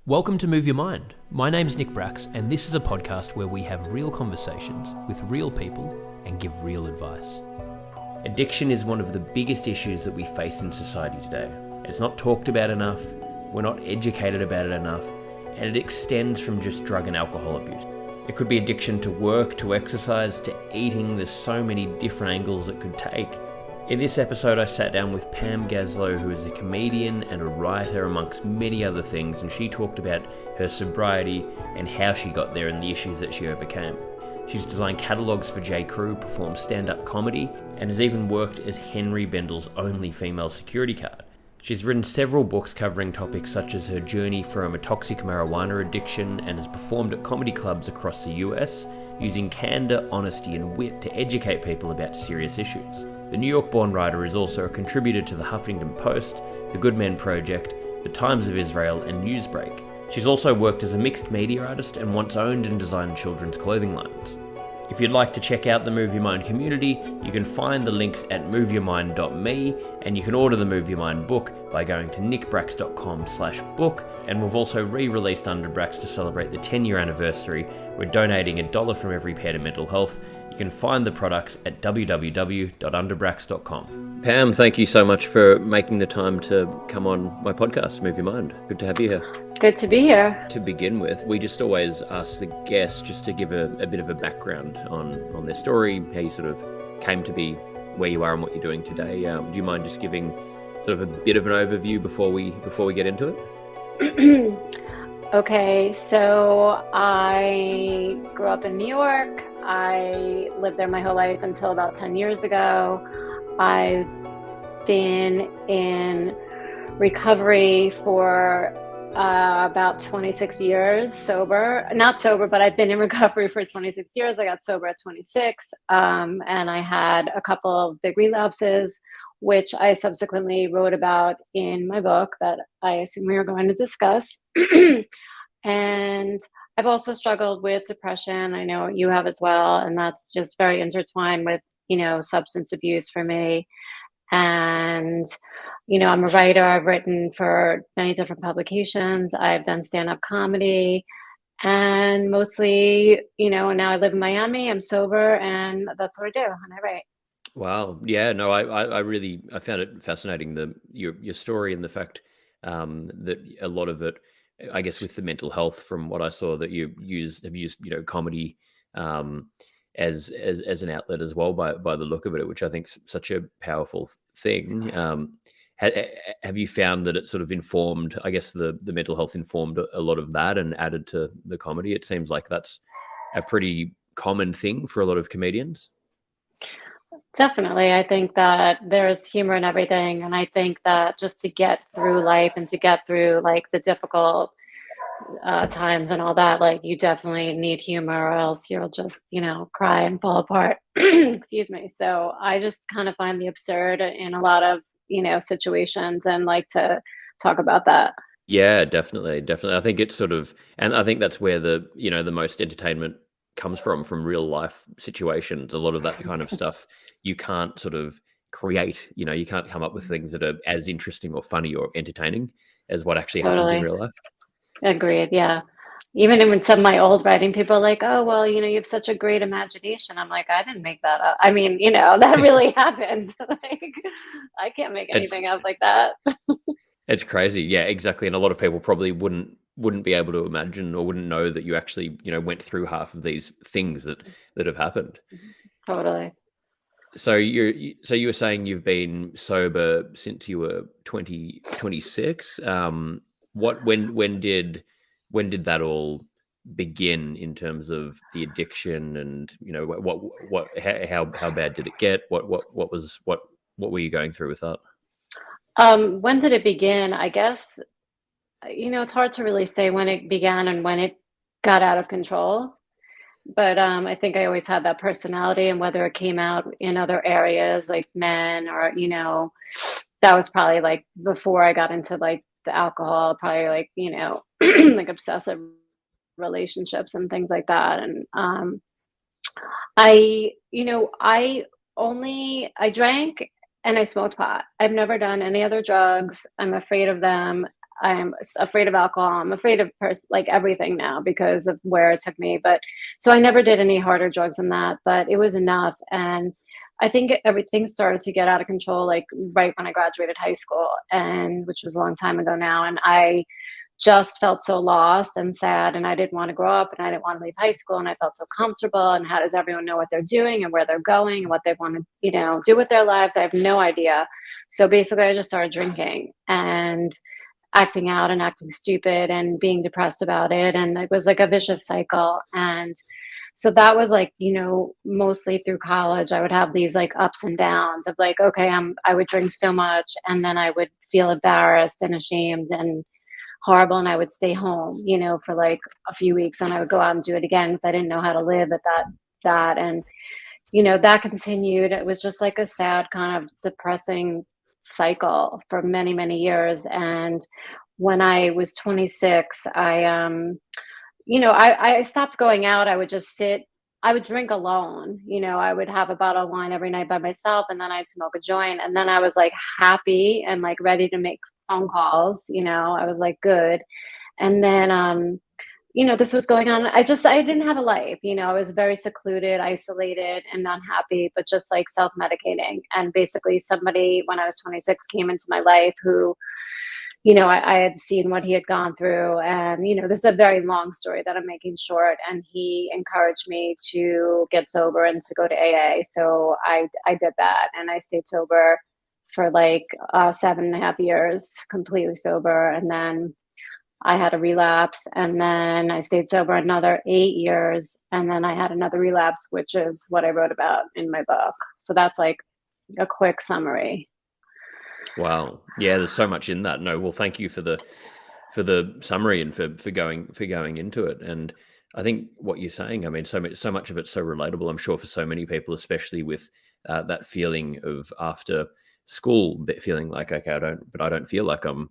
Welcome to Move Your Mind. My name's Nick Bracks, and this is a podcast where we have real conversations with real people and give real advice. Addiction is one of the biggest issues that we face in society today. It's not talked about enough, we're not educated about it enough, and it extends from just drug and alcohol abuse. It could be addiction to work, to exercise, to eating. There's so many different angles it could take. In this episode, I sat down with Pam Gaslow, who is a comedian and a writer, amongst many other things, and she talked about her sobriety and how she got there and the issues that she overcame. She's designed catalogues for J.Crew, performed stand-up comedy, and has even worked as Henri Bendel's only female security guard. She's written several books covering topics such as her journey from a toxic marijuana addiction, and has performed at comedy clubs across the US, using candor, honesty, and wit to educate people about serious issues. The New York-born writer is also a contributor to the Huffington Post, the Good Men Project, the Times of Israel, and Newsbreak. She's also worked as a mixed media artist and once owned and designed children's clothing lines. If you'd like to check out the Move Your Mind community, you can find the links at moveyourmind.me, and you can order the Move Your Mind book by going to nickbracks.com/book. And we've also re-released Under Bracks to celebrate the 10-year anniversary. We're donating $1 from every pair to mental health. You can find the products at www.underbracks.com. Pam, thank you so much for making the time to come on my podcast, Move Your Mind. Good to have you here. Good to be here. To begin with, we just always ask the guests just to give a bit of a background on their story, how you sort of came to be where you are and what you're doing today. Do you mind just giving sort of a bit of an overview before we get into it? Okay, so I grew up in New York. I lived there my whole life until about 10 years ago. I've been in recovery for about 26 years, not sober, but I've been in recovery for 26 years. I got sober at 26, and I had a couple of big relapses, which I subsequently wrote about in my book that I assume we are going to discuss. And I've also struggled with depression. I know you have as well, and that's just very intertwined with, substance abuse for me. And, I'm a writer. I've written for many different publications. I've done stand-up comedy, and mostly, and now I live in Miami. I'm sober, and that's what I do, and I write. Wow. Yeah, no, I really found it fascinating, your story, and the fact that a lot of it, I guess, with the mental health, from what I saw, that have used comedy as an outlet as well, by the look of it, which I think is such a powerful thing. Have you found that it sort of informed, I guess, the mental health informed a lot of that and added to the comedy? It seems like that's a pretty common thing for a lot of comedians. Definitely. I think that there's humor in everything. And I think that just to get through life and to get through like the difficult times and all that, like you definitely need humor, or else you'll just, cry and fall apart. Excuse me. So I just kind of find the absurd in a lot of, situations, and like to talk about that. Yeah, definitely. I think it's sort of, and I think that's where the most entertainment comes from real life situations. A lot of that kind of stuff you can't sort of create. You can't come up with things that are as interesting or funny or entertaining as what actually happens in real life. Agreed. Yeah. Even in some of my old writing, people are like, oh, well, you have such a great imagination. I'm like, I didn't make that up. I mean, that really happened. Like, I can't make anything up like that. It's crazy. Yeah, exactly. And a lot of people probably wouldn't be able to imagine, or wouldn't know that you actually, went through half of these things that have happened. Totally. So you were saying you've been sober since you were 26. When did that all begin in terms of the addiction, and how bad did it get? What were you going through with that? When did it begin? I guess, it's hard to really say when it began and when it got out of control. But I think I always had that personality, and whether it came out in other areas like men, or, that was probably like before I got into like the alcohol, probably like, like obsessive relationships and things like that. And I drank and I smoked pot. I've never done any other drugs. I'm afraid of them. I'm afraid of alcohol. I'm afraid of like everything now because of where it took me. But so I never did any harder drugs than that, but it was enough. And I think everything started to get out of control, like right when I graduated high school, and which was a long time ago now. And I just felt so lost and sad, and I didn't want to grow up, and I didn't want to leave high school, and I felt so comfortable. And how does everyone know what they're doing and where they're going and what they want to, do with their lives? I have no idea. So basically, I just started drinking and acting out and acting stupid and being depressed about it, and it was like a vicious cycle. And so that was like, mostly through college, I would have these like ups and downs of like, okay, I would drink so much, and then I would feel embarrassed and ashamed and horrible, and I would stay home, for like a few weeks, and I would go out and do it again because I didn't know how to live at that. And that continued. It was just like a sad kind of depressing cycle for many, many years. And when I was 26, I stopped going out. I would just sit. I would drink alone. I would have a bottle of wine every night by myself, and then I'd smoke a joint, and then I was like happy and like ready to make phone calls. I was like good. And then this was going on. I didn't have a life. I was very secluded, isolated, and unhappy, but just like self-medicating. And basically somebody, when I was 26, came into my life who, I had seen what he had gone through. And, this is a very long story that I'm making short. And he encouraged me to get sober and to go to AA. So I did that, and I stayed sober for like 7.5 years, completely sober. And then I had a relapse, and then I stayed sober another 8 years, and then I had another relapse, which is what I wrote about in my book. So that's like a quick summary. Wow. Yeah, there's so much in that. No, well, thank you for the summary and for going into it. And I think what you're saying, I mean, so much of it's so relatable, I'm sure, for so many people, especially with that feeling of after school, feeling like, okay, I don't feel like I'm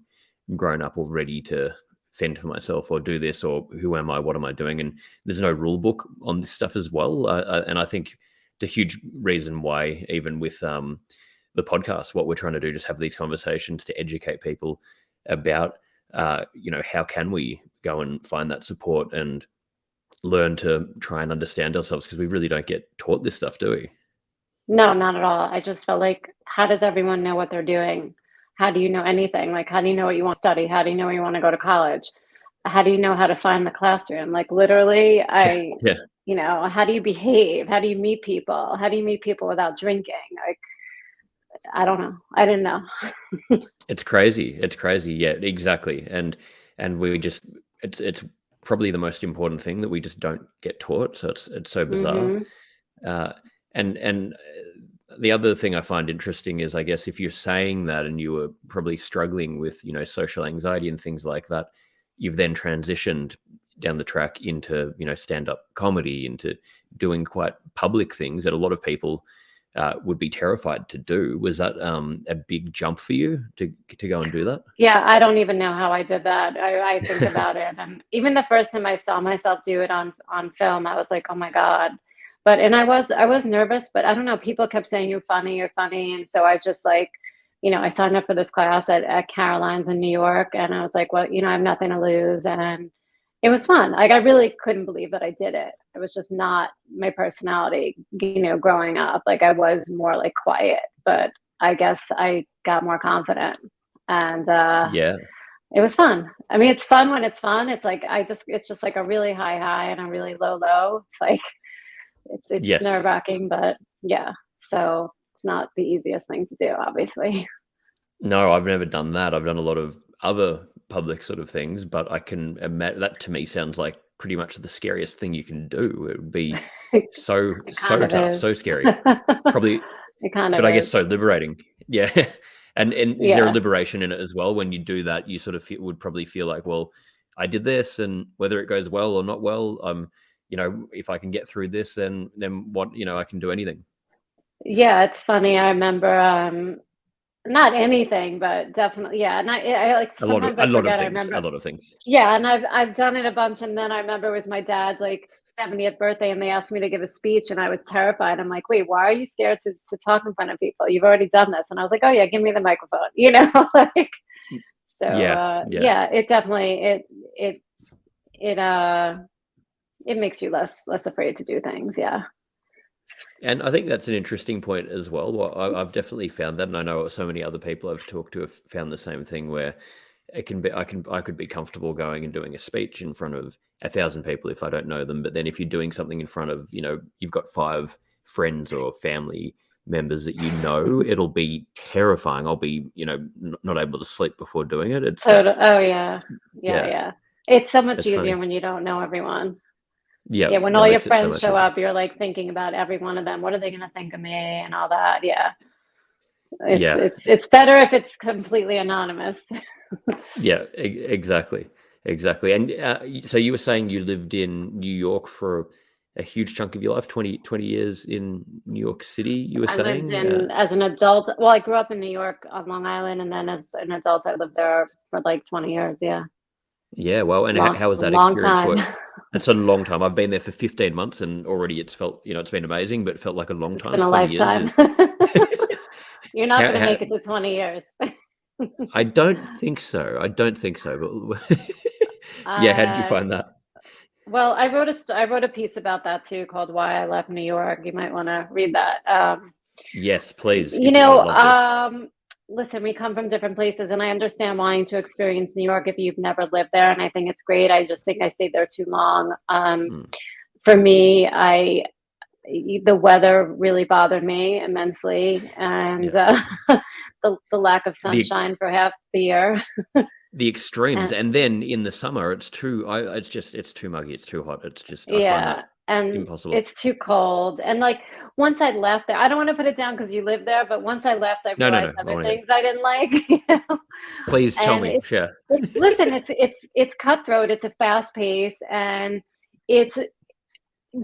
grown up or ready to fend for myself or do this, or who am I, what am I doing? And there's no rule book on this stuff as well. And I think it's a huge reason why, even with the podcast, what we're trying to do, just have these conversations to educate people about, how can we go and find that support and learn to try and understand ourselves, because we really don't get taught this stuff, do we? No, not at all. I just felt like, how does everyone know what they're doing? How do you know anything? Like, how do you know what you want to study? How do you know where you want to go to college? How do you know how to find the classroom? Like, literally, Yeah. How do you behave? How do you meet people? How do you meet people without drinking? Like, I don't know. I didn't know. It's crazy. Yeah, exactly. And we just, it's probably the most important thing that we just don't get taught. So it's so bizarre. Mm-hmm. And the other thing I find interesting is, I guess, if you're saying that and you were probably struggling with, social anxiety and things like that, you've then transitioned down the track into, stand-up comedy, into doing quite public things that a lot of people would be terrified to do. Was that a big jump for you to go and do that? Yeah, I don't even know how I did that. I think about it, and even the first time I saw myself do it on film, I was like, oh my God. But and I was nervous, but I don't know. People kept saying you're funny, and so I just like, I signed up for this class at Caroline's in New York, and I was like, well, I have nothing to lose, and it was fun. Like, I really couldn't believe that I did it. It was just not my personality, growing up. Like, I was more like quiet, but I guess I got more confident, and Yeah. it was fun. I mean, it's fun when it's fun. It's like it's just like a really high and a really low. It's like it's Yes. nerve-wracking, but yeah. So it's not the easiest thing to do, obviously. No, I've never done that. I've done a lot of other public sort of things, but I can imagine that, to me, sounds like pretty much the scariest thing you can do. It would be so tough, so scary. Probably, It kind of but I guess is. so liberating. Yeah. And is there a Yeah. liberation in it as well? When you do that, you sort of would probably feel like, well, I did this, and whether it goes well or not well, if I can get through this, then what, I can do anything. Yeah, it's funny. I remember not anything, but definitely, yeah. And I like sometimes I forget. I remember. A lot of things. Yeah, and I've done it a bunch, and then I remember it was my dad's like 70th birthday, and they asked me to give a speech, and I was terrified. I'm like, wait, why are you scared to talk in front of people? You've already done this, and I was like, oh yeah, give me the microphone, like. So Yeah, yeah. yeah, it definitely it makes you less afraid to do things. Yeah. And I think that's an interesting point as well. I've definitely found that, and I know so many other people I've talked to have found the same thing, where it can be I could be comfortable going and doing a speech in front of 1,000 people if I don't know them, but then if you're doing something in front of, you've got 5 friends or family members that it'll be terrifying. I'll be, not able to sleep before doing it. It's that, Total. Oh yeah. Yeah, yeah, yeah. It's so much that's funny. easier when you don't know everyone. Yeah, Yeah, when that all your makes it so friends much show easier. up, you're like thinking about every one of them. What are they gonna think of me and all that? Yeah. It's Yeah, it's it's better if it's completely anonymous. yeah, exactly, exactly. And so you were saying you lived in New York for a huge chunk of your life, 20 years in New York City, you were I lived saying? in as an adult. Well, I grew up in New York on Long Island, and then as an adult, I lived there for like 20 years. Yeah, Yeah, well, and how was that long experience? time. What? It's a long time. I've been there for 15 months, and already it's felt, it's been amazing, but it felt like a long It's time. been a 20 years lifetime. is. You're not how, going to how, make it to 20 years. I don't think so. I don't think so. But yeah, how did you Uh, find that? well, I wrote a piece about that too, called "Why I Left New York." You might want to read that. Yes, please. You If I would know, love to. listen, we come from different places, and I understand wanting to experience New York if you've never lived there, and I think it's great. I just think I stayed there too long. Mm, For me, the weather really bothered me immensely, and yeah, the lack of the sunshine for half the year. the extremes, And and then in the summer, it's too. It's too muggy. It's too hot. It's just I find yeah, that and impossible. it's too cold. And like once I left there, I don't want to put it down because you live there, but once I left, I No, no, realized no. I other want to hear. things I didn't like. You know? Please tell And me. Sure. it's listen, it's cutthroat. It's a fast pace, and it's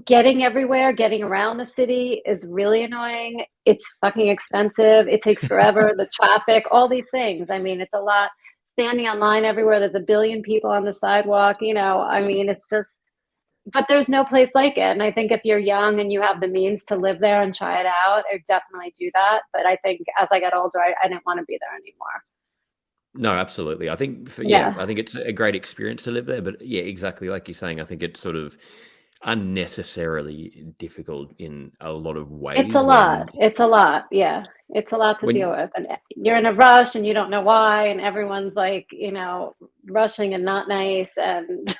getting everywhere, getting around the city is really annoying. It's fucking expensive. It takes forever. The traffic, all these things. I mean, it's a lot. Standing online everywhere. There's a billion people on the sidewalk. I mean, it's just. But there's no place like it. And I think if you're young and you have the means to live there and try it out, I definitely do that. But I think as I got older, I didn't want to be there anymore. No, absolutely. I think Yeah, I think it's a great experience to live there, but yeah, exactly like you're saying, I think it's sort of unnecessarily difficult in a lot of it's a ways lot. It's a lot. Yeah, it's a lot to deal when with. And you're in a rush and you don't know why. And everyone's like, rushing and not nice. And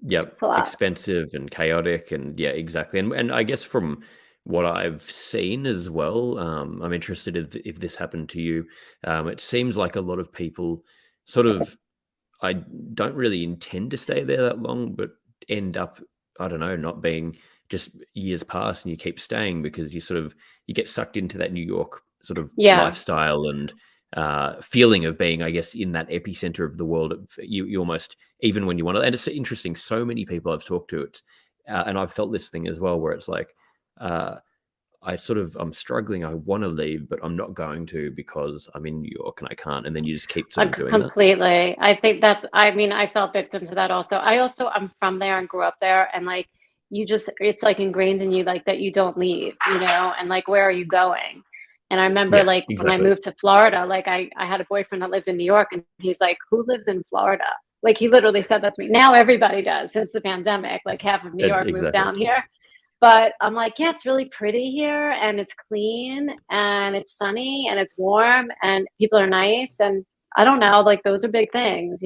yeah, it's a lot. expensive and chaotic and yeah, exactly. And I guess from what I've seen as well, I'm interested if this happened to you. It seems like a lot of people sort of I don't really intend to stay there that long, but end up, I don't know, not being just years pass and you keep staying because you get sucked into that New York sort of Yeah. lifestyle and feeling of being, I guess, in that epicenter of the world. You almost, even when you want to, and it's interesting, so many people I've talked to, and I've felt this thing as well, where it's like, uh, I'm struggling. I want to leave, but I'm not going to because I'm in New York and I can't. And then you just keep sort of doing that. Completely. I mean, I fell victim to that also. I'm from there and grew up there. And like, it's like ingrained in you, like that you don't leave, and like, where are you going? And I remember Yeah, like when I exactly. moved to Florida, like I had a boyfriend that lived in New York and he's like, who lives in Florida? Like he literally said that to me. Now everybody does since the pandemic, like half of New It's York moved exactly. down here. But I'm like, yeah, it's really pretty here and it's clean and it's sunny and it's warm and people are nice. And I don't know, like those are big things.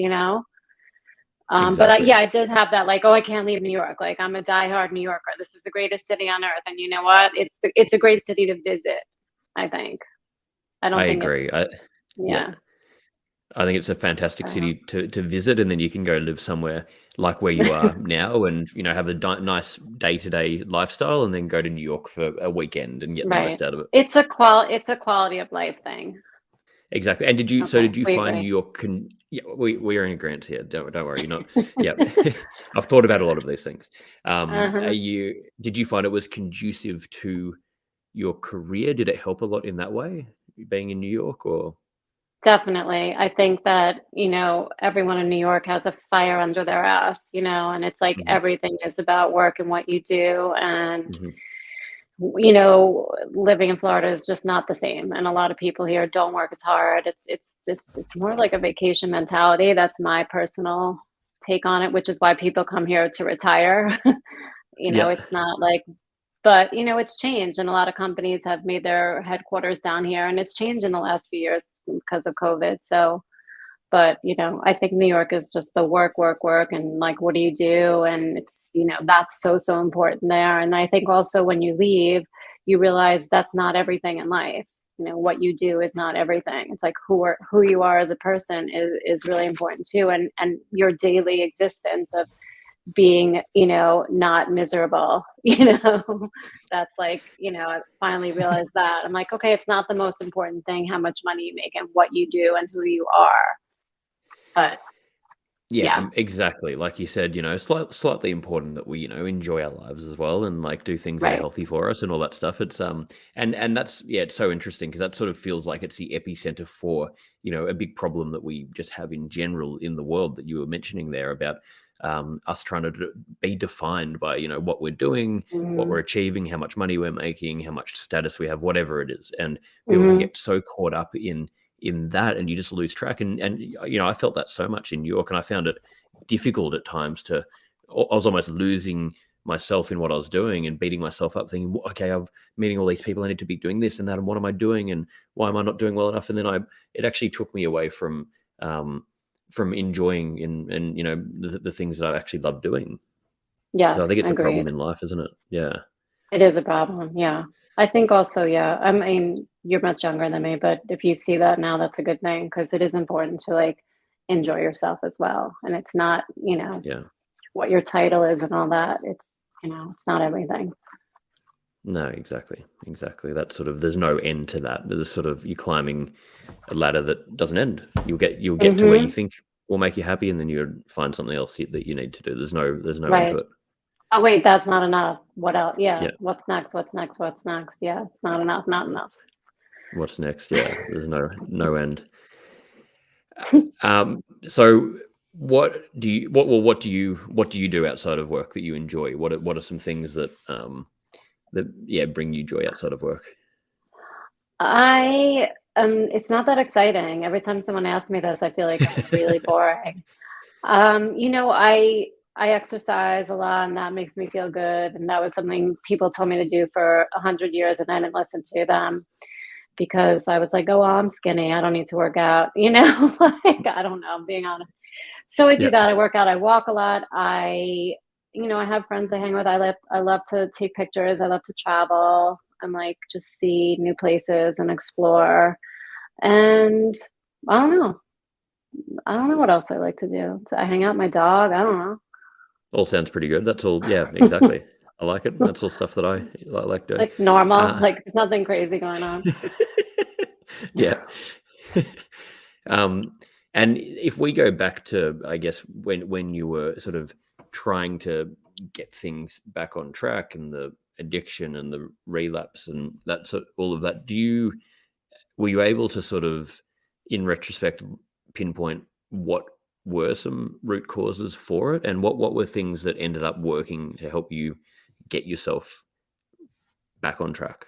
But Exactly. yeah, I did have that, like, oh, I can't leave New York. Like I'm a diehard New Yorker. This is the greatest city on earth. And you know what? It's a great city to visit, I think. I I don't think agree. it's, Yeah, yeah. I think it's a fantastic Uh, city to visit, and then you can go live somewhere like where you are now, and have a nice day to day lifestyle, and then go to New York for a weekend and get the right. most out of it. It's a quality of life thing. Exactly. And Okay, did you we find New agree. York can? Yeah, we're in agreement here. Don't worry. You're not. Yeah, I've thought about a lot of these things. Uh-huh. Did you find it was conducive to your career? Did it help a lot in that way, being in New York, or? Definitely. I think that, everyone in New York has a fire under their ass, and it's like Mhm, everything is about work and what you do. And mhm. living in Florida is just not the same, and a lot of people here don't work as hard. It's more like a vacation mentality. That's my personal take on it, which is why people come here to retire. Yeah. It's not like, but it's changed, and a lot of companies have made their headquarters down here, and it's changed in the last few years because of COVID. So, but I think New York is just the work, work, work, and like, what do you do? And it's that's so so important there. And I think also when you leave, you realize that's not everything in life. What you do is not everything. It's like who you are as a person is really important too, and your daily existence of being not miserable. That's like, I finally realized that. I'm like, okay, it's not the most important thing how much money you make and what you do and who you are, but Yeah, exactly. Like you said, slightly important that we, enjoy our lives as well, and like do things that are right. healthy for us and all that stuff. It's and that's, yeah, it's so interesting because that sort of feels like it's the epicenter for, a big problem that we just have in general in the world that you were mentioning there about us trying to be defined by, what we're doing, what we're Hmm. achieving, how much money we're making, how much status we have, whatever it is, and people can Hmm. get so caught up in that, and you just lose track. And I felt that so much in New York, and I found it difficult at times to. I was almost losing myself in what I was doing and beating myself up, thinking, okay, I'm meeting all these people, I need to be doing this and that, and what am I doing, and why am I not doing well enough? And then it actually took me away from enjoying and the things that I actually love doing. So I Yes, think it's a problem agreed. in life, isn't it? Yeah. It is a problem. Yeah. I think also, yeah, I mean, you're much younger than me, but if you see that now, that's a good thing because it is important to like enjoy yourself as well. And it's not, Yeah. what your title is and all that. It's not everything. No, exactly. That's sort of, there's no end to that. There's sort of, you're climbing a ladder that doesn't end. You'll get to where you Hmm. think will make you happy, and then you'll find something else that you need to do. There's no end to Right. it. Oh, wait, that's not enough. What else? Yeah. Yeah. What's next? What's next? What's next? Yeah. It's not enough. Not enough. What's next? Yeah. There's no end. So what do you do outside of work that you enjoy? What are some things that yeah bring you joy outside of work? It's not that exciting. Every time someone asks me this, I feel like I'm really boring. I exercise a lot, and that makes me feel good. And that was something people told me to do for 100 years, and I didn't listen to them because I was like, "Oh, well, I'm skinny. I don't need to work out." Like I don't know. I'm being honest. So I do Yeah. that. I work out. I walk a lot. I have friends I hang with. I love to take pictures. I love to travel and like just see new places and explore. And I don't know. I don't know what else I like to do. I hang out with my dog. I don't All sounds pretty good. That's all. Yeah, exactly. I like it. know. That's all stuff that I like doing. Like normal. Uh, Like there's nothing crazy going on. yeah. um, and if we go back to, I guess, when you were sort of trying to get things back on track and the addiction and the relapse and that sort, all of that, were you able to sort of, in retrospect, pinpoint what were some root causes for it, and what were things that ended up working to help you get yourself back on track?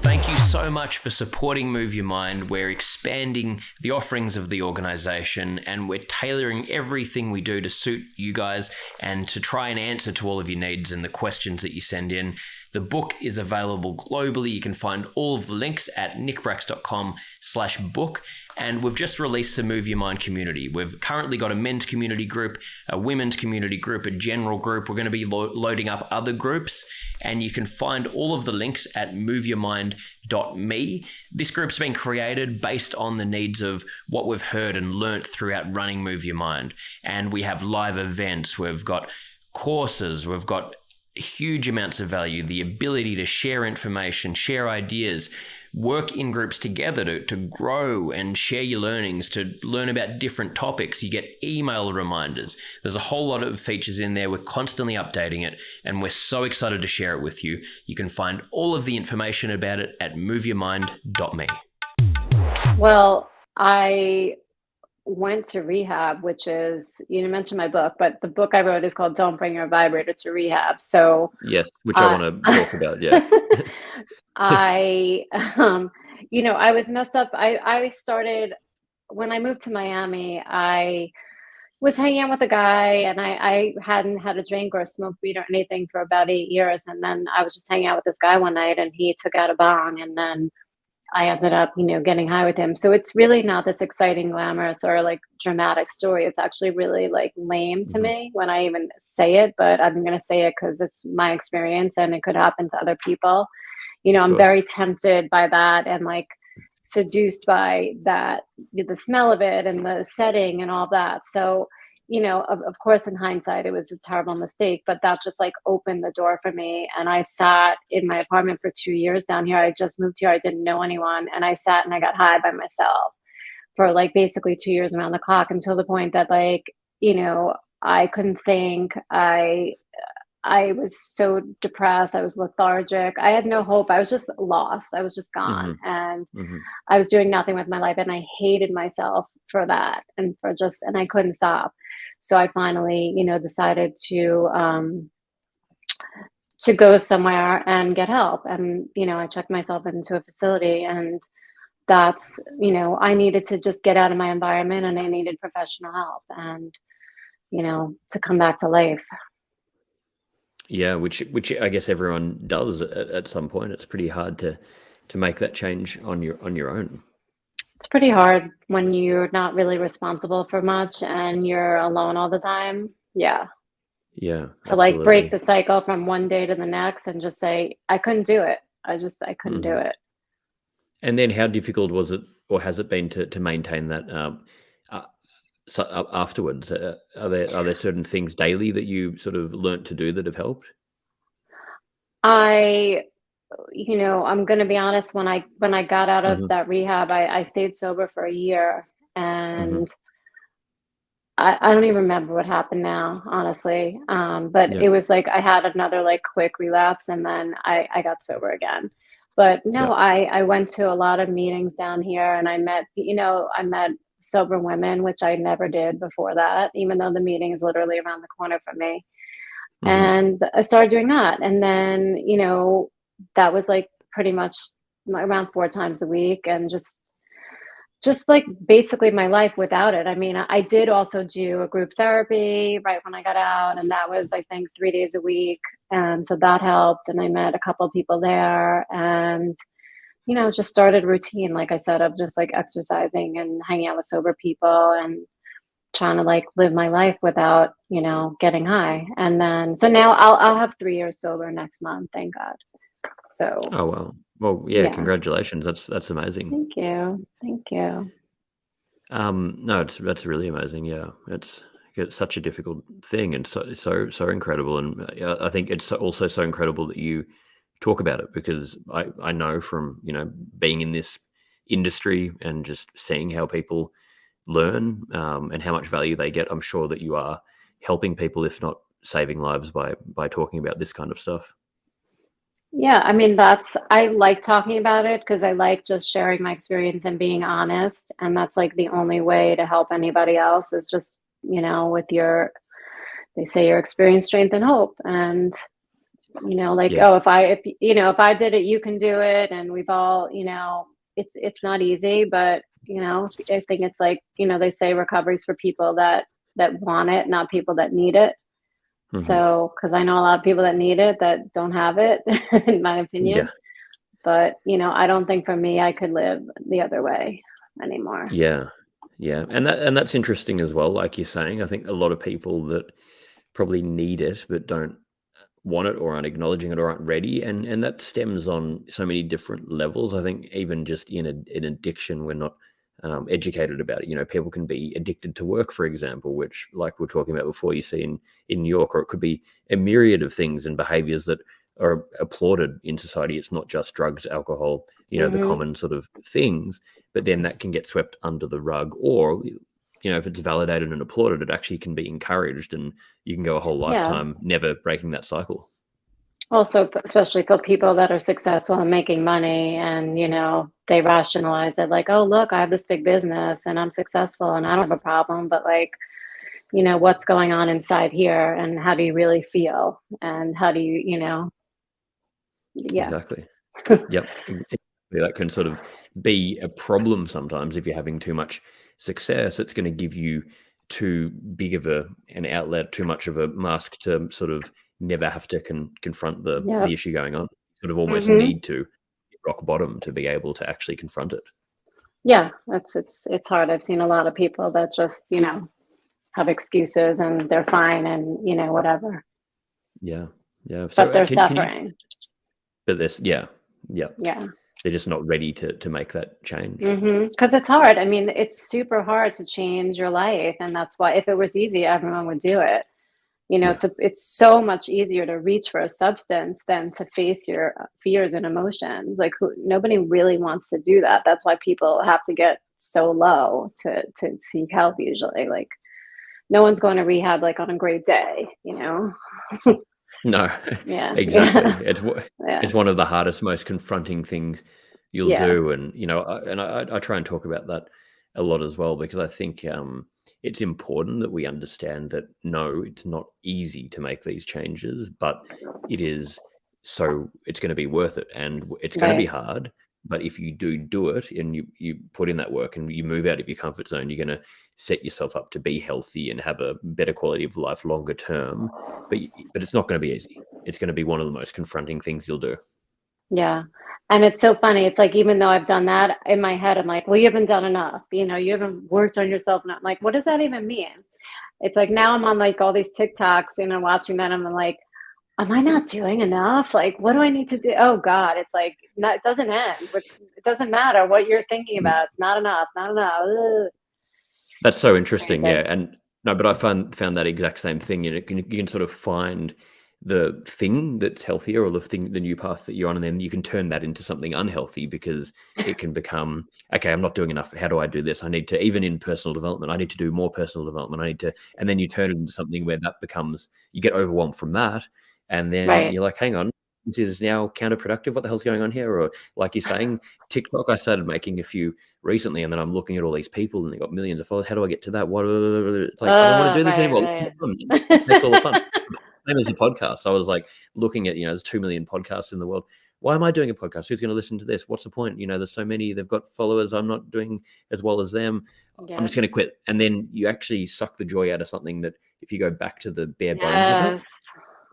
Thank you so much for supporting Move Your Mind. We're expanding the offerings of the organization, and we're tailoring everything we do to suit you guys and to try and answer to all of your needs and the questions that you send in. The book is available globally. You can find all of the links at nickbracks.com/book. And we've just released the Move Your Mind community. We've currently got a men's community group, a women's community group, a general group. We're going to be loading up other groups, and you can find all of the links at moveyourmind.me. This group's been created based on the needs of what we've heard and learnt throughout running Move Your Mind. And we have live events, we've got courses, we've got huge amounts of value, the ability to share information, share ideas, work in groups together to grow and share your learnings, to learn about different topics. You get email reminders. There's a whole lot of features in there. We're constantly updating it, and we're so excited to share it with you. You can find all of the information about it at moveyourmind.me. Well, I went to rehab, which is, you mentioned my book, but the book I wrote is called Don't Bring Your Vibrator to Rehab. So Yes, which I uh, want to talk about. Yeah. I, I was messed up. I started when I moved to Miami. I was hanging out with a guy, and I hadn't had a drink or smoked weed or anything for about 8 years. And then I was just hanging out with this guy one night, and he took out a bong, and then I ended up, getting high with him. So it's really not this exciting, glamorous, or like dramatic story. It's actually really like lame to Mhm. me when I even say it, but I'm going to say it because it's my experience and it could happen to other people. Of I'm course. very tempted by that and like seduced by that, the smell of it and the setting and all that. So, of course, in hindsight, it was a terrible mistake, but that just like opened the door for me. And I sat in my apartment for 2 years down here. I just moved here. I didn't know anyone. And I sat and I got high by myself for like basically 2 years around the clock until the point that like, I couldn't think. I was so depressed. I was lethargic. I had no hope. I was just lost. I was just gone. Mhm. And Mhm. I was doing nothing with my life. And I hated myself for that and and I couldn't stop. So I finally, decided to go somewhere and get help. And, I checked myself into a facility, and that's, I needed to just get out of my environment, and I needed professional help and, to come back to life. Yeah, which I guess everyone does at some point. It's pretty hard to make that change on your own. It's pretty hard when you're not really responsible for much and you're alone all the time. Yeah. Yeah, To like break absolutely. the cycle from one day to the next and just say, I couldn't do it. I couldn't do Mhm. it. And then how difficult was it, or has it been to maintain that, uh, afterwards? Are there certain things daily that you sort of learnt to do that have helped? I, I'm going to be honest, when I got out of Mhm. that rehab, I stayed sober for a year, Mhm. and I don't even remember what happened now, honestly. But Yeah. it was like I had another like quick relapse, and then I got sober again. But no, Yeah. I went to a lot of meetings down here, and I met sober women, which I never did before that, even though the meeting is literally around the corner from me. Mhm. And I started doing that. And then, that was like pretty much around 4 times a week, and just like basically my life without it. I mean, I did also do a group therapy right when I got out, and that was, I think, 3 days a week. And so that helped. And I met a couple of people there, and, just started a routine, like I said, of just like exercising and hanging out with sober people and trying to like live my life without, getting high. And then, so now I'll have 3 years sober next month, thank God. So, Oh, wow. Well, yeah, yeah, congratulations. That's amazing. thank you. Thank you. No, that's really amazing. Yeah, it's such a difficult thing, and so incredible. And I think it's also so incredible that you talk about it, because I know from being in this industry and just seeing how people learn, and how much value they get. I'm sure that you are helping people, if not saving lives, by talking about this kind of stuff. Yeah, I mean, I like talking about it because I like just sharing my experience and being honest. And that's like the only way to help anybody else is just, with they say your experience, strength, and hope. And, like, Yeah. oh, if I did it, you can do it. And we've all, it's not easy, but, I think it's like, they say recovery's for people that want it, not people that need it. Hmm. So, because I know a lot of people that need it that don't have it, in my Yeah. opinion. But, I don't think for me I could live the other way anymore. Yeah. Yeah. And that's interesting as well. Like you're saying, I think a lot of people that probably need it but don't want it, or aren't acknowledging it, or aren't ready, and that stems on so many different levels. I think even just in addiction, we're not educated about it. People can be addicted to work, for example, which, like we are talking about before, you see in New York, or it could be a myriad of things and behaviors that are applauded in society. It's not just drugs, alcohol, the Hmm. common sort of things, but then that can get swept under the rug. Or if it's validated and applauded, it actually can be encouraged, and you can go a whole Yeah. lifetime never breaking that cycle. Also, especially for people that are successful and making money, and they rationalize it like, oh, look, I have this big business and I'm successful and I don't have a problem. But like, what's going on inside here, and how do you really feel, and how do yeah. Exactly. Yep. That can sort of be a problem sometimes if you're having too much success. It's going to give you too big of an outlet, too much of a mask to sort of never have to confront the Yeah. issue going on. Sort of almost Mhm. need to hit rock bottom to be able to actually confront it. Yeah, it's hard. I've seen a lot of people that just, have excuses and they're fine, and whatever. Yeah. Yeah. So But they're can you, suffering. but this, yeah. Yeah. They're just not ready to make that change. Because it's hard. I mean, it's super hard to change your life, and that's why if it was easy, everyone would do it. Yeah. It's so much easier to reach for a substance than to face your fears and emotions. Like, nobody really wants to do that. That's why people have to get so low to seek help usually. Like, no one's going to rehab like on a great day. No, Yeah. exactly. Yeah. It's one of the hardest, most confronting things you'll Yeah. do, and I try and talk about that a lot as well, because I think it's important that we understand that no, it's not easy to make these changes, but it is. So it's going to be worth it, and it's going to be Right. hard. But if you do it, and you put in that work, and you move out of your comfort zone, you're going to set yourself up to be healthy and have a better quality of life longer term. But it's not going to be easy. It's going to be one of the most confronting things you'll do. Yeah. And it's so funny. It's like, even though I've done that in my head, I'm like, well, you haven't done enough. You haven't worked on yourself. And I'm like, what does that even mean? It's like, now I'm on like all these TikToks, watching that. And I'm like, am I not doing enough? Like, what do I need to do? Oh God. It's like, it doesn't end. It doesn't matter what you're thinking about. It's not enough, not enough. Ugh. That's so interesting. Crazy. Yeah. And no, but I found that exact same thing. You can sort of find the thing that's healthier, or the new path that you're on, and then you can turn that into something unhealthy, because it can become, okay, I'm not doing enough. How do I do this? I need to, even in personal development, I need to do more personal development. And then you turn it into something where that becomes, you get overwhelmed from that. And then Right. you're like, hang on, this is now counterproductive. What the hell's going on here? Or like you're saying, TikTok, I started making a few recently, and then I'm looking at all these people and they got millions of followers. How do I get to that? What? It's like, I don't want to do this anymore. Right. It takes all the fun. Same as a podcast. I was like looking at, there's 2 million podcasts in the world. Why am I doing a podcast? Who's going to listen to this? What's the point? There's so many, they've got followers. I'm not doing as well as them. Yeah. I'm just going to quit. And then you actually suck the joy out of something that, if you go back to the bare bones of it,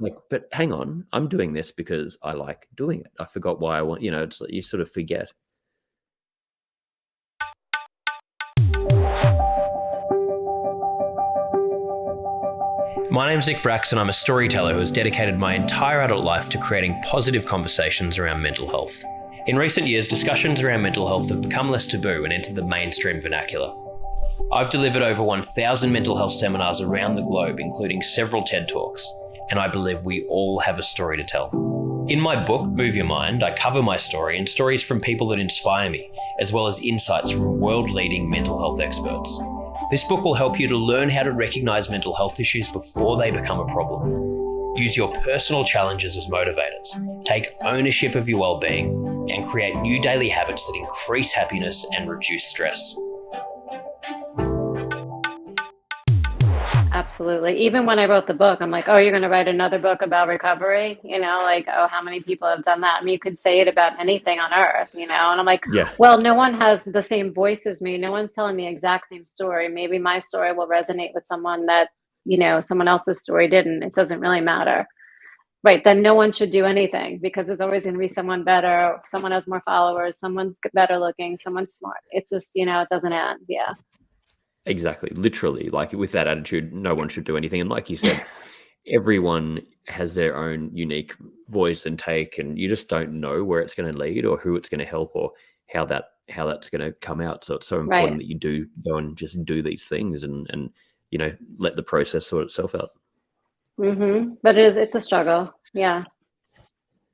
like, but hang on, I'm doing this because I like doing it. I forgot why I want, it's like you sort of forget. My name's Nick Bracks, and I'm a storyteller who has dedicated my entire adult life to creating positive conversations around mental health. In recent years, discussions around mental health have become less taboo and entered the mainstream vernacular. I've delivered over 1,000 mental health seminars around the globe, including several TED Talks, and I believe we all have a story to tell. In my book, Move Your Mind, I cover my story and stories from people that inspire me, as well as insights from world-leading mental health experts. This book will help you to learn how to recognise mental health issues before they become a problem. Use your personal challenges as motivators, take ownership of your well-being, and create new daily habits that increase happiness and reduce stress. Absolutely. Even when I wrote the book, I'm like, oh, you're going to write another book about recovery? Like, oh, how many people have done that? I mean, you could say it about anything on earth, and I'm like, yeah. Well, no one has the same voice as me. No one's telling me the exact same story. Maybe my story will resonate with someone that, someone else's story didn't. It doesn't really matter. Right. Then no one should do anything, because there's always going to be someone better. Someone has more followers. Someone's better looking. Someone's smart. It's just, it doesn't end. Yeah. Exactly. Literally, like with that attitude, no one should do anything. And like you said, everyone has their own unique voice and take, and you just don't know where it's going to lead, or who it's going to help, or how that's going to come out. So it's so important that you do go and just do these things, and let the process sort itself out. But it's a struggle. Yeah.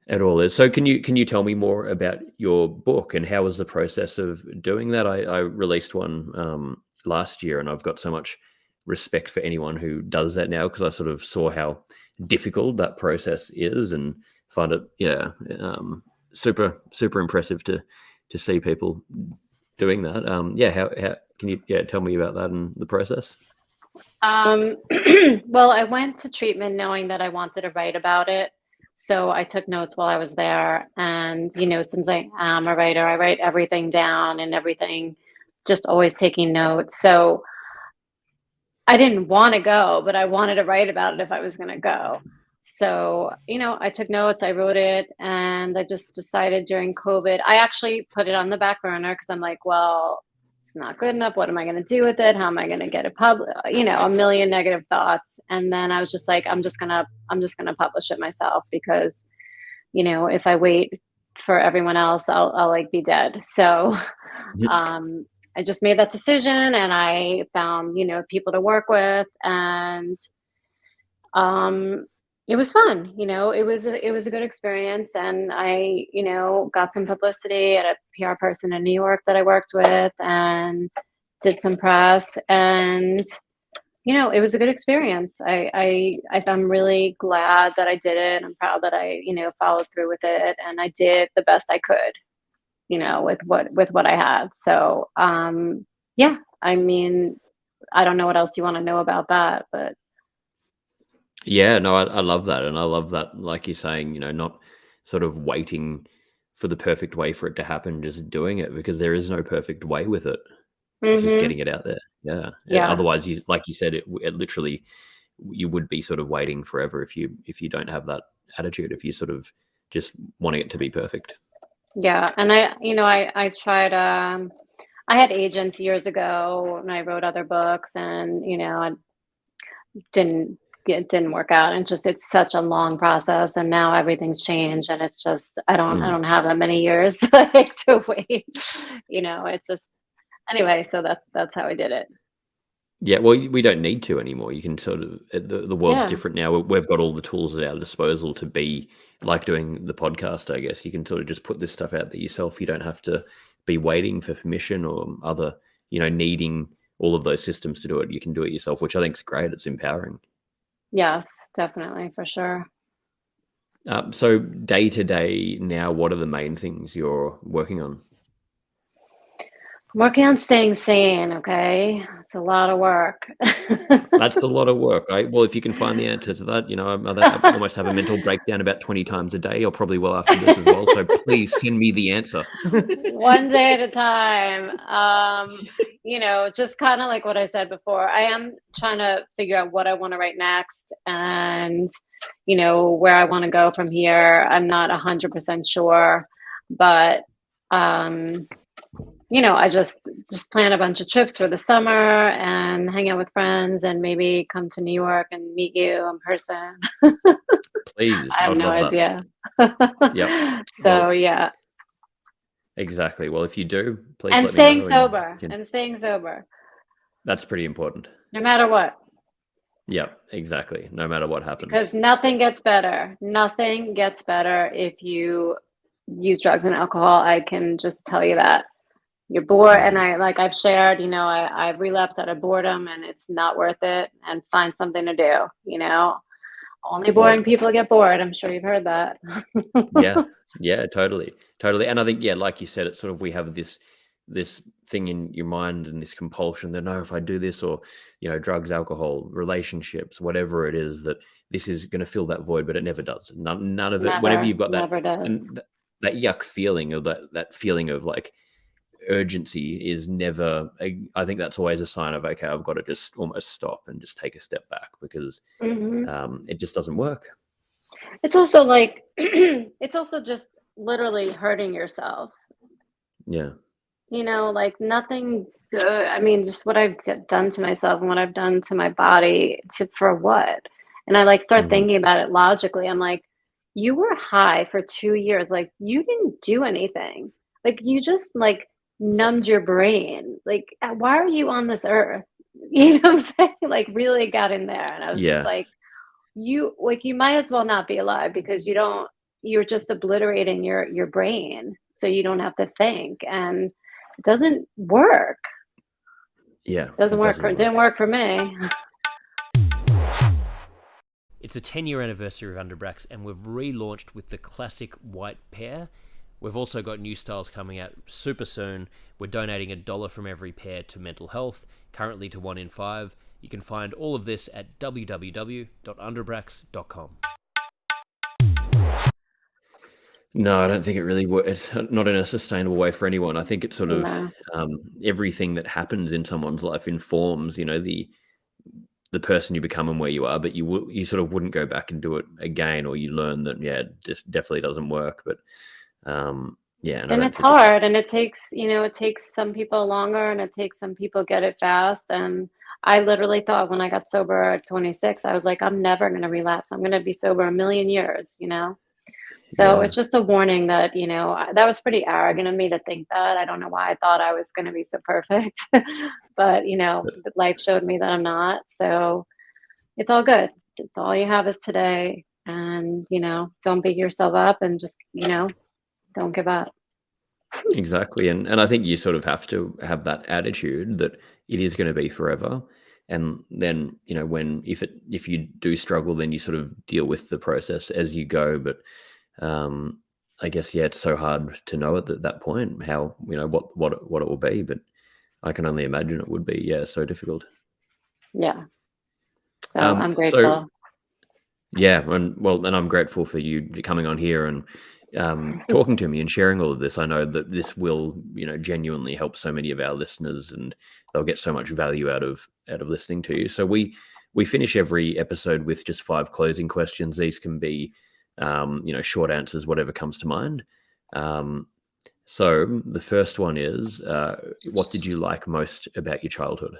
It all is. So can you tell me more about your book, and how was the process of doing that? I released one last year, and I've got so much respect for anyone who does that now, because I sort of saw how difficult that process is, and find it, super, super impressive to see people doing that. How can you tell me about that and the process? Well, I went to treatment knowing that I wanted to write about it. So I took notes while I was there. And, since I am a writer, I write everything down and everything, just always taking notes. So I didn't want to go, but I wanted to write about it if I was going to go. So, I took notes, I wrote it, and I just decided during COVID, I actually put it on the back burner because I'm like, well, it's not good enough. What am I going to do with it? How am I going to get it published? A million negative thoughts. And then I was just like, I'm just going to publish it myself because, if I wait for everyone else, I'll like be dead. So, I just made that decision and I found, people to work with and it was fun. It was a good experience and I, got some publicity at a PR person in New York that I worked with and did some press and it was a good experience. I'm really glad that I did it. I'm proud that I, followed through with it and I did the best I could. With what I have. So, I mean, I don't know what else you want to know about that, but. Yeah, no, I love that. And I love that, like you're saying, not sort of waiting for the perfect way for it to happen, just doing it because there is no perfect way with it. It's just getting it out there. Yeah. Otherwise, like you said, it literally, you would be sort of waiting forever if you don't have that attitude, if you sort of just wanting it to be perfect. Yeah. And I tried, I had agents years ago and I wrote other books and, it didn't work out. And it's such a long process and now everything's changed and it's just, I don't have that many years to wait, it's just, anyway, so that's how I did it. Yeah, well, we don't need to anymore. You can sort of the world's different now. We've got all the tools at our disposal to be like doing the podcast. I guess you can sort of just put this stuff out there yourself. You don't have to be waiting for permission or other, needing all of those systems to do it. You can do it yourself, which I think is great. It's empowering. Yes, definitely, for sure. So day to day now, what are the main things you're working on? I'm working on staying sane, okay? It's a lot of work. That's a lot of work. Well, if you can find the answer to that, I almost have a mental breakdown about 20 times a day. I'll probably will after this as well. So please send me the answer. One day at a time. Just kind of like what I said before. I am trying to figure out what I want to write next and, where I want to go from here. I'm not 100% sure, but, I just plan a bunch of trips for the summer and hang out with friends and maybe come to New York and meet you in person. Please. I have no idea. Yep. So, yeah. Exactly. Well, if you do, please and let staying me know. sober. And staying sober. That's pretty important. No matter what. Yeah, exactly. No matter what happens. Because nothing gets better. Nothing gets better if you use drugs and alcohol. I can just tell you that. You're bored, and I've shared, I've relapsed out of boredom, and it's not worth it. And find something to do. Only boring people get bored. I'm sure you've heard that. Yeah, totally. And I think, like you said, it's sort of we have this thing in your mind and this compulsion that no, if I do this or drugs, alcohol, relationships, whatever it is, that this is going to fill that void, but it never does. None of it. Whenever you've got that, never does. And that yuck feeling of that feeling of like urgency is never, I think that's always a sign of, okay, I've got to just almost stop and just take a step back because it just doesn't work. It's also like, it's also just literally hurting yourself. Yeah. Like nothing good. I mean, just what I've done to myself and what I've done to my body for what? And I start thinking about it logically. I'm like, you were high for 2 years. Like you didn't do anything. Like you just numbed your brain. Like, why are you on this earth? You know what I'm saying? Really got in there. And I was just like, you might as well not be alive because you're just obliterating your brain. So you don't have to think. And it doesn't work. Yeah. It didn't work for me. It's a 10-year anniversary of Under Bracks, and we've relaunched with the classic white pair. We've also got new styles coming out super soon. We're donating $1 from every pair to mental health, currently to 1 in 5. You can find all of this at www.underbracks.com. No, I don't think it really works. It's not in a sustainable way for anyone. I think it's sort of everything that happens in someone's life informs, the person you become and where you are, but you sort of wouldn't go back and do it again, or you learn that, it just definitely doesn't work. But and it's hard, and it takes some people longer, and it takes some people get it fast. And I literally thought when I got sober at 26, I was like, I'm never going to relapse. I'm going to be sober a million years, So it's just a warning that, that was pretty arrogant of me to think that. I don't know why I thought I was going to be so perfect, but, life showed me that I'm not. So it's all good. It's all you have is today. And, don't beat yourself up, and just, don't give up. Exactly. And I think you sort of have to have that attitude that it is going to be forever. And then, if you do struggle, then you sort of deal with the process as you go. But I guess, it's so hard to know at that point how, what it will be, but I can only imagine it would be, so difficult. Yeah. So I'm grateful. And I'm grateful for you coming on here and talking to me and sharing all of this. I know that this will, genuinely help so many of our listeners, and they'll get so much value out of listening to you. So we finish every episode with just 5 closing questions. These can be short answers, whatever comes to mind. So the first one is, what did you like most about your childhood?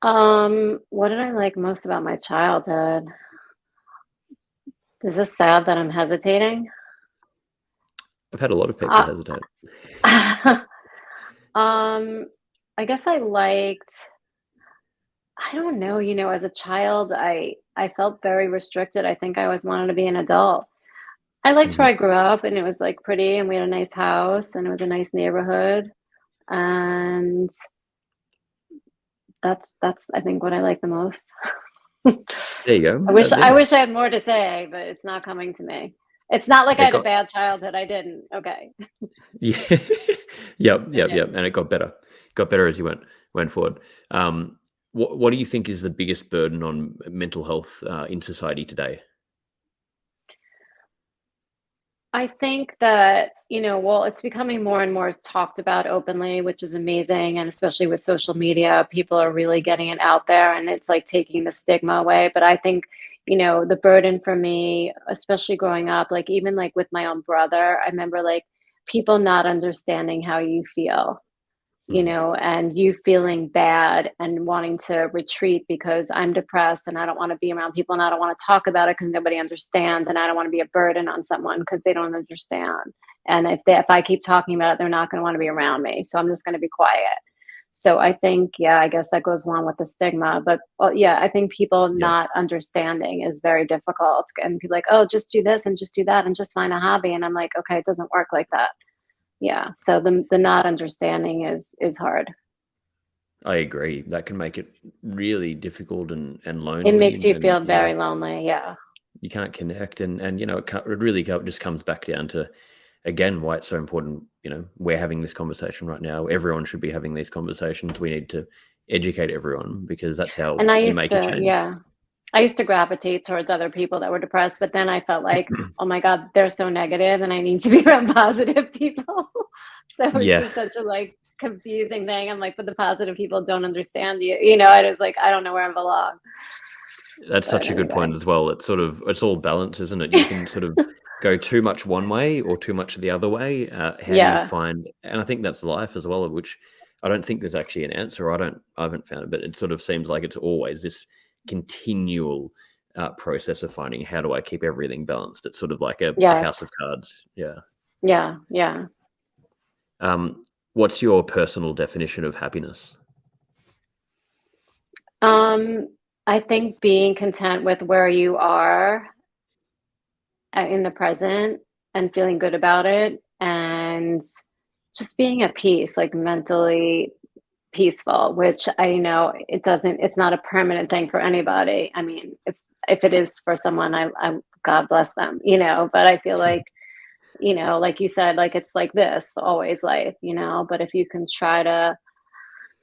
What did I like most about my childhood? Is this sad that I'm hesitating? I've had a lot of people hesitate. I guess I don't know, as a child, I felt very restricted. I think I always wanted to be an adult. I liked where I grew up, and it was like pretty, and we had a nice house, and it was a nice neighborhood. And that's I think what I like the most. There you go. I wish I had more to say, but it's not coming to me. It's not like I had a bad childhood. I didn't. Okay. Yeah. Yep. And it got better. Got better as you went forward. What do you think is the biggest burden on mental health in society today? I think that, it's becoming more and more talked about openly, which is amazing. And especially with social media, people are really getting it out there, and it's like taking the stigma away. But I think, the burden for me, especially growing up, like even like with my own brother, I remember like people not understanding how you feel. And you feeling bad and wanting to retreat because I'm depressed and I don't want to be around people, and I don't want to talk about it because nobody understands, and I don't want to be a burden on someone because they don't understand. And if I keep talking about it, they're not going to want to be around me. So I'm just going to be quiet. So I think, I guess that goes along with the stigma. But I think people not understanding is very difficult. And people like, oh, just do this and just do that and just find a hobby. And I'm like, okay, it doesn't work like that. Yeah. So the not understanding is hard. I agree. That can make it really difficult and lonely. It makes you feel very lonely. Yeah. You can't connect. And it really just comes back down to, again, why it's so important. We're having this conversation right now. Everyone should be having these conversations. We need to educate everyone, because that's how you make a change. Yeah. I used to gravitate towards other people that were depressed, but then I felt like, oh my God, they're so negative, and I need to be around positive people. So it's just such a confusing thing. I'm like, but the positive people don't understand you. I was like, I don't know where I belong. That's such a good point as well. It's all balance, isn't it? You can sort of go too much one way or too much the other way. How do you find? And I think that's life as well, which I don't think there's actually an answer. I haven't found it, but it sort of seems like it's always this continual process of finding, how do I keep everything balanced? It's sort of like a house of cards. Yeah. What's your personal definition of happiness? I think being content with where you are in the present and feeling good about it, and just being at peace, like mentally peaceful, which I know it's not a permanent thing for anybody. I mean, if it is for someone, I God bless them, but I feel like, like you said, like it's like this always life, but if you can try to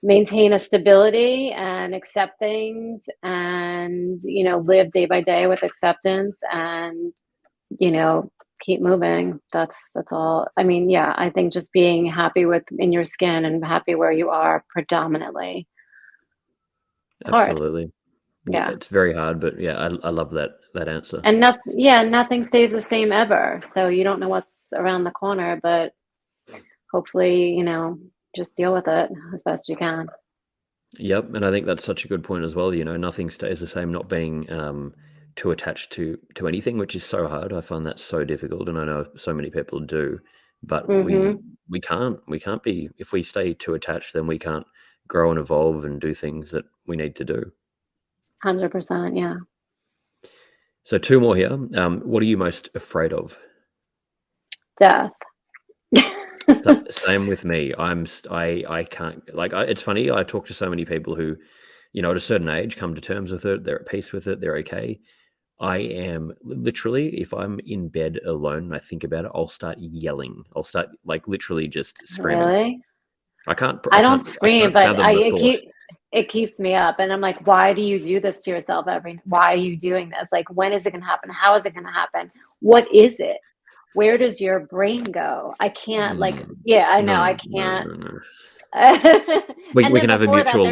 maintain a stability and accept things and, live day by day with acceptance and, keep moving. That's all. I mean, yeah, I think just being happy in your skin and happy where you are predominantly hard. Absolutely. Yeah, Yeah. it's very hard, but yeah, I love that answer. And nothing stays the same ever. So you don't know what's around the corner, but hopefully, just deal with it as best you can. Yep, and I think that's such a good point as well. Nothing stays the same. Not being too attached to anything, which is so hard. I find that so difficult, and I know so many people do. But Mm-hmm. we can't be. If we stay too attached, then we can't grow and evolve and do things that we need to do. 100%. Yeah. So 2 more here. What are you most afraid of? Death. Same with me. I can't, it's funny. I talk to so many people who, at a certain age, come to terms with it. They're at peace with it. They're okay. I am literally, if I'm in bed alone and I think about it, I'll start yelling. I'll start literally just screaming. Really? I can't. I don't scream, but fathom the thought. it keeps me up, and I'm like, why do you do this to yourself why are you doing this? Like, when is it going to happen? How is it going to happen? What is it? Where does your brain go? I can't yeah, I know. I can't. No. We can have a mutual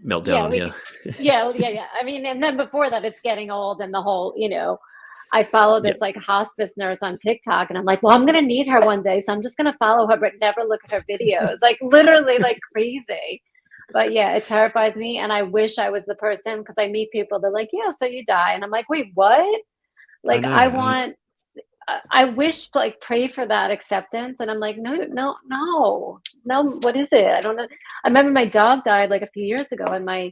meltdown. Yeah. I mean, and then before that, it's getting old and the whole, I follow this hospice nurse on TikTok, and I'm like, well, I'm going to need her one day. So I'm just going to follow her, but never look at her videos, literally crazy. But yeah, it terrifies me. And I wish I was the person, because I meet people, they're like, yeah, so you die. And I'm like, wait, what? I wish, pray for that acceptance. And I'm like, no. What is it? I don't know. I remember my dog died a few years ago, and my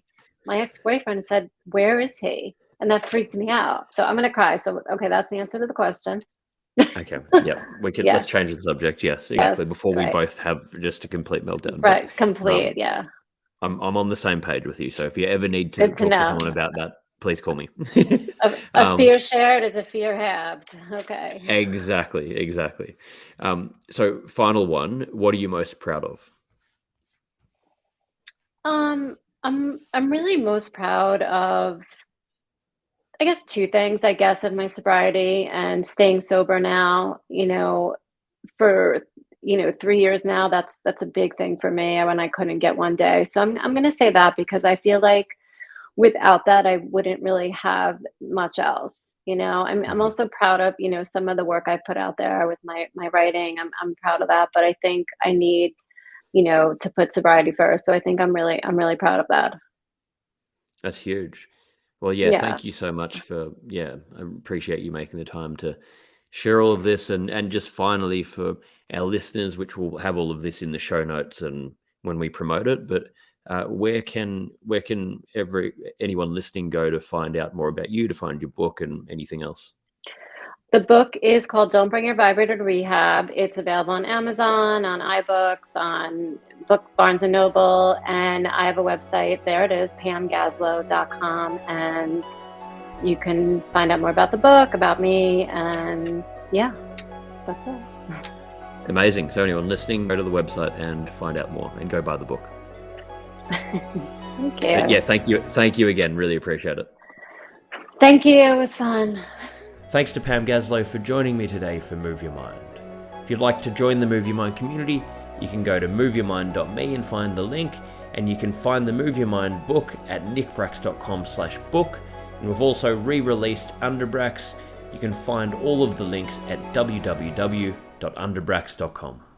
ex-boyfriend said, where is he? And that freaked me out. So I'm going to cry. So, okay, that's the answer to the question. Okay. Yeah. We can, let's change the subject. Yes, exactly. Before we both have just a complete meltdown. Right. But, complete. Yeah. I'm on the same page with you. So if you ever need to talk to someone about that, please call me. A fear shared is a fear halved. Okay. Exactly. So final one, what are you most proud of? I'm really most proud of, I guess, 2 things, of my sobriety and staying sober now, for 3 years now. That's a big thing for me when I couldn't get one day. So I'm going to say that, because I feel like without that, I wouldn't really have much else. I'm also proud of, some of the work I put out there with my writing. I'm proud of that, but I think I need, to put sobriety first. So I think I'm really proud of that. That's huge. Well, yeah. Thank you so much I appreciate you making the time to share all of this, and just finally for our listeners, which will have all of this in the show notes and when we promote it, but where can anyone listening go to find out more about you, to find your book and anything else? The book is called Don't Bring Your Vibrator to Rehab. It's available on Amazon, on iBooks, on Books, Barnes & Noble, and I have a website. There it is, pamgaslow.com, and you can find out more about the book, about me, and yeah, that's it. Amazing. So anyone listening, go to the website and find out more, and go buy the book. Thank you. But yeah, thank you again. Really appreciate it. Thank you. It was fun. Thanks to Pam Gaslow for joining me today for Move Your Mind. If you'd like to join the Move Your Mind community, you can go to moveyourmind.me and find the link, and you can find the Move Your Mind book at nickbracks.com/book. And we've also re-released Under Bracks. You can find all of the links at www.underbracks.com.